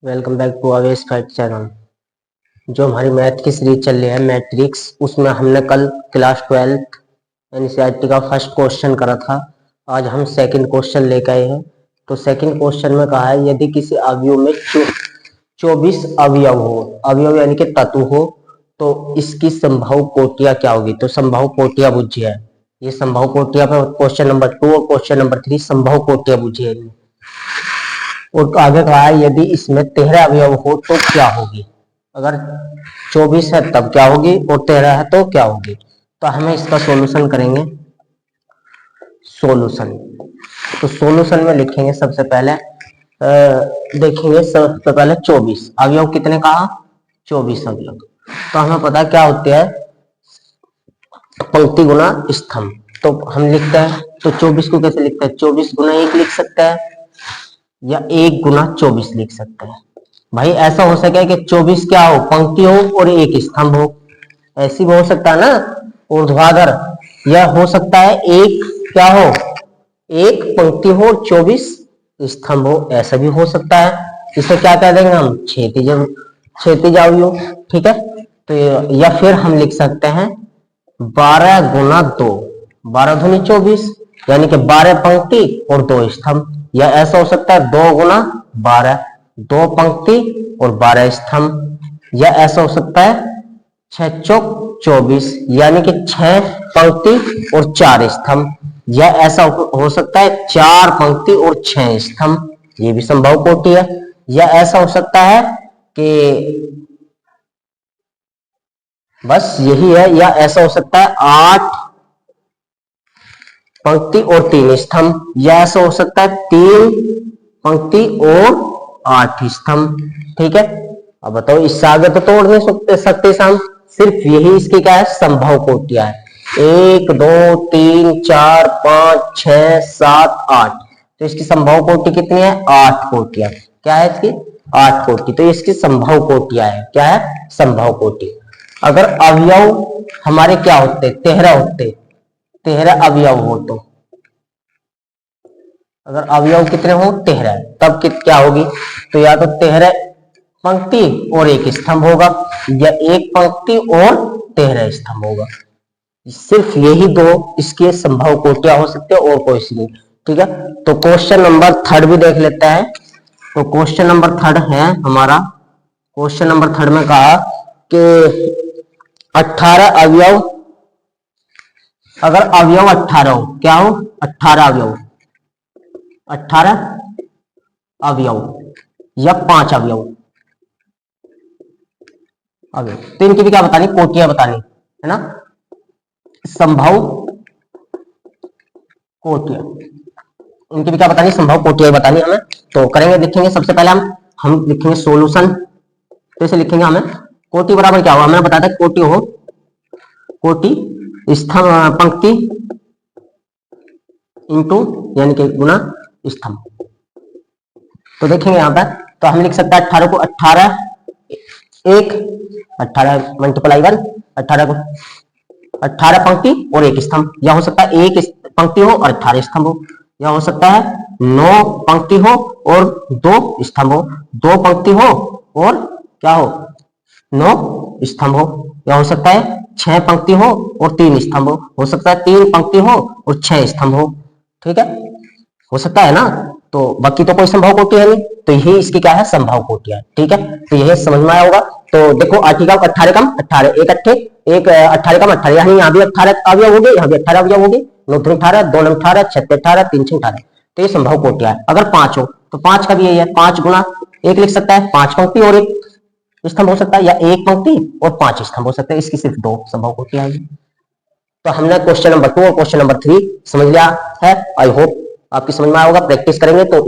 Welcome back to Avesh fact channel. जो हमारी math की सीरीज चल रही है मैट्रिक्स, उसमें हमने कल क्लास 12th एनसीईआरटी का फर्स्ट क्वेश्चन करा था। आज हम सेकंड क्वेश्चन लेकर आए हैं। तो सेकंड क्वेश्चन में कहा है यदि किसी अवयव में 24 अवयव हो, अवयव यानी कि तत्व हो, तो इसकी संभव कोटियां क्या होगी। तो संभव कोटियां बूझिए। ये संभव कोटियां पे क्वेश्चन नंबर 2 और क्वेश्चन नंबर 3 संभव कोटियां बूझिए। और आगे कहा है यदि इसमें 13 अवयव हो तो क्या होगी। अगर 24 है तब क्या होगी और 13 है तो क्या होगी। तो हमें इसका सॉल्यूशन करेंगे। सॉल्यूशन तो सॉल्यूशन में लिखेंगे सबसे पहले देखेंगे सबसे पहले 24 अवयव कितने कहा, 24 अवयव। तो हमें पता क्या होते हैं, पंक्ति गुना स्तंभ। तो हम लिखते हैं, तो 24 को कैसे लिखते हैं, 24 गुना 1 लिख सकते हैं या 1 गुना 24 लिख सकते हैं। भाई ऐसा हो सके कि 24 क्या हो, पंक्ति हो और 1 स्तंभ हो, ऐसी भी हो सकता है ना ऊर्ध्वाधर। यह हो सकता है 1 क्या हो, 1 पंक्ति हो 24 स्तंभ हो, ऐसा भी हो सकता है। इसे क्या कह देंगे हम, क्षैतिज अवयव। ठीक है। तो या फिर हम लिख सकते हैं 12 गुना 2, 12 दूनी 24 यानी कि 12 पंक्ति और 2 स्तंभ। या ऐसा हो सकता है 2 गुना 12, 2 पंक्ति और 12 स्तंभ। या ऐसा हो सकता है 6 चौक 24 यानी कि 6 पंक्ति और 4 स्तंभ। या ऐसा हो सकता है 4 पंक्ति और 6 स्तंभ, ये भी संभव कोटि है। या ऐसा हो सकता है कि बस यही है। या ऐसा हो सकता है 8 पंक्ति और 3 स्तंभ। या ऐसा हो सकता है 3 पंक्ति और 8 स्तंभ। ठीक है। अब बताओ इससे आगे तो तोड़ नहीं सकते हम, सिर्फ यही इसकी क्या है, संभव कोटियां है। 1 2 3 4 5 6 7 8। तो इसकी संभव कोटि कितनी है, 8 कोटियां। क्या है इसकी, 8 कोटि। तो इसकी संभव कोटियां है, क्या है, संभव कोटि। अगर अवयव हमारे क्या होते, 13 होते, 13 अवयव हो, तो अगर अवयव कितने हो 13 तब क्या होगी। तो या तो 13 पंक्ति और 1 स्तंभ होगा, या 1 पंक्ति और 13 स्तंभ होगा। सिर्फ यही दो इसके संभव कोटियां हो सकते हैं और कोई सी नहीं। ठीक है। तो क्वेश्चन नंबर 3 भी देख लेते हैं। तो क्वेश्चन नंबर 3 है हमारा, क्वेश्चन नंबर 3 में कहा कि 18 अवयव, अगर अवयव 18 हो, क्या हो, 18 अवयव, 18 अवयव या 5 अवयव, तो इनकी भी क्या बतानी, कोटियां बतानी है ना, संभव कोटियां। इनकी भी क्या बतानी, संभव कोटियां बतानी हमें। तो करेंगे, लिखेंगे सबसे पहले हम लिखेंगे सॉल्यूशन। तो इसे लिखेंगे हमें कोटि बराबर क्या होगा, हमें बताया था कोटि हो, कोटि स्तंभ पंक्ति इंटू यानी कि गुना स्तंभ। तो देखेंगे यहां पर, तो हम लिख सकते हैं 18 को 18 1 18 मल्टीप्लाई 1, 18 को 18 पंक्ति और 1 स्तंभ। या हो सकता है 1 पंक्ति हो और 18 स्तंभ हो। या हो सकता है 9 पंक्ति हो और 2 स्तंभ हो, 2 पंक्ति हो और क्या हो, 9 स्तंभ हो। या हो सकता है 6 पंक्ति हो और 3 स्तंभ हो सकता है 3 पंक्ति हो और 6 स्तंभ हो। ठीक है, हो सकता है ना। तो बाकी तो कोई संभव कोटि है नहीं, तो यही इसकी क्या है, संभव कोटियां। ठीक है। तो यही समझ में आया होगा। तो देखो 18 कम 18 1 18 कम 18, यानी यहाँ भी 18 अवयव हो गए, यहाँ भी 18 अवयव हो गए, 9 3 18 2 9 18 6 18 3 6 18। तो ये संभव कोटियां है। अगर 5 हो तो 5 का भी यही है, 5 गुना 1 लिख सकता है, 5 पंक्ति और 1 स्तंभ हो सकता है, या 1 पंक्ति और 5 स्तंभ हो सकते हैं। इसकी सिर्फ 2 संभव कोटियां हैं। तो हमने क्वेश्चन नंबर 2 और क्वेश्चन नंबर 3 समझ लिया है। आई होप आपकी समझ में आया होगा। प्रैक्टिस करेंगे तो